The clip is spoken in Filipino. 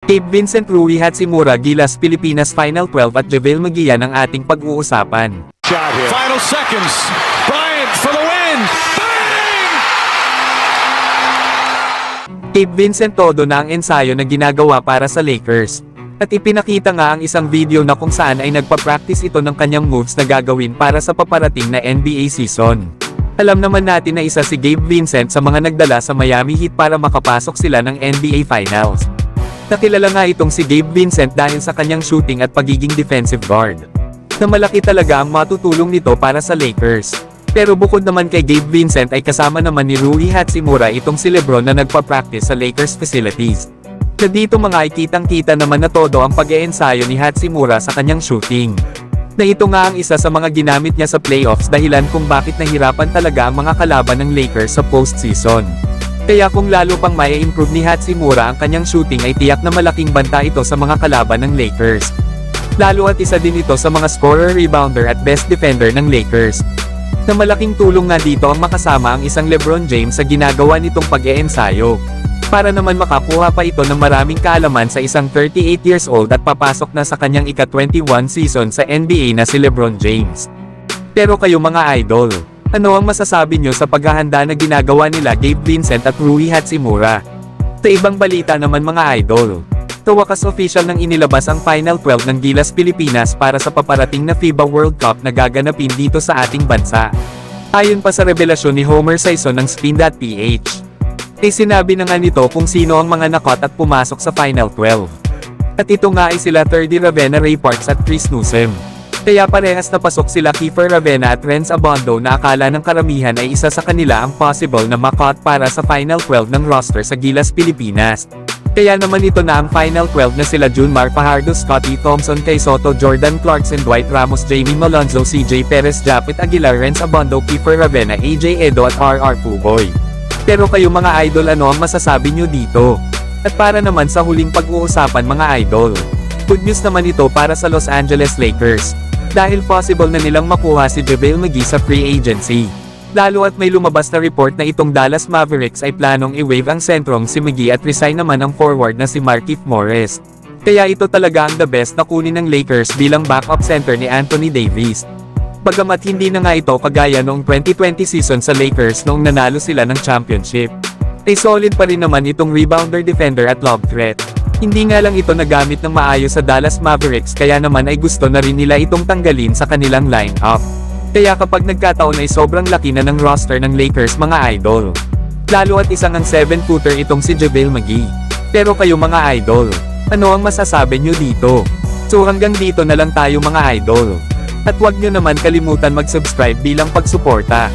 Cape Vincent Rui Hachimura Gilas Pilipinas Final 12 at JaVale McGee ang ating pag-uusapan. Final seconds. Bryant for the win. Bang! Cape Vincent todo na ang ensayo na ginagawa para sa Lakers. At ipinakita nga ang isang video na kung saan ay nagpa-practice ito ng kanyang moves na gagawin para sa paparating na NBA season. Alam naman natin na isa si Gabe Vincent sa mga nagdala sa Miami Heat para makapasok sila ng NBA Finals. Nakilala nga itong si Gabe Vincent dahil sa kanyang shooting at pagiging defensive guard. Na malaki talaga ang matutulong nito para sa Lakers. Pero bukod naman kay Gabe Vincent ay kasama naman ni Rui Hachimura itong si LeBron na nagpa-practice sa Lakers facilities. Na dito mga ay kitang-kita naman na todo ang pag-eensayo ni Hachimura sa kanyang shooting. Na ito nga ang isa sa mga ginamit niya sa playoffs dahilan kung bakit nahirapan talaga ang mga kalaban ng Lakers sa postseason. Kaya kung lalo pang mai-improve ni Hachimura ang kanyang shooting ay tiyak na malaking banta ito sa mga kalaban ng Lakers. Lalo at isa din ito sa mga scorer, rebounder at best defender ng Lakers. Na malaking tulong nga dito ang makasama ang isang LeBron James sa ginagawa nitong pag-eensayo. Para naman makakuha pa ito ng maraming kaalaman sa isang 38 years old at papasok na sa kanyang ika-21 season sa NBA na si LeBron James. Pero kayo mga idol, ano ang masasabi nyo sa paghahanda na ginagawa nila Gabe Vincent at Rui Hachimura? Sa ibang balita naman mga idol, sa wakas official nang inilabas ang Final 12 ng Gilas Pilipinas para sa paparating na FIBA World Cup na gaganapin dito sa ating bansa. Ayon pa sa revelasyon ni Homer Sison ng Spin.ph, ay sinabi na nga nito kung sino ang mga nakot at pumasok sa Final 12. At ito nga ay sila Thirdy Ravenna Ray Parks at Chris Newsom. Kaya parehas na pasok sila Kiefer Ravena at Renz Abondo na akala ng karamihan ay isa sa kanila ang possible na makot para sa Final 12 ng roster sa Gilas Pilipinas. Kaya naman ito na ang Final 12 na sila Junmar Fajardo, Scottie Thompson, Kay Soto, Jordan Clarkson, Dwight Ramos, Jamie Malonzo, CJ Perez, Japet Aguilar, Renz Abondo, Kiefer Ravena, AJ Edo at RR Puboy. Pero kayo mga idol, ano ang masasabi nyo dito? At para naman sa huling pag-uusapan mga idol, good news naman ito para sa Los Angeles Lakers. Dahil possible na nilang makuha si JaVale McGee sa free agency. Lalo at may lumabas na report na itong Dallas Mavericks ay planong i-waive ang sentrong si McGee at resign naman ang forward na si Markieff Morris. Kaya ito talaga ang the best na kunin ng Lakers bilang backup center ni Anthony Davis. Bagamat hindi na nga ito kagaya noong 2020 season sa Lakers noong nanalo sila ng championship. Ay solid pa rin naman itong rebounder, defender at lob threat. Hindi nga lang ito nagamit ng maayos sa Dallas Mavericks kaya naman ay gusto na rin nila itong tanggalin sa kanilang lineup. Kaya kapag nagkataon ay sobrang laki na ng roster ng Lakers mga idol. Lalo at isang ang 7-footer itong si JaVale McGee. Pero kayo mga idol, ano ang masasabi nyo dito? So hanggang dito na lang tayo mga idol. At huwag nyo naman kalimutan mag-subscribe bilang pagsuporta.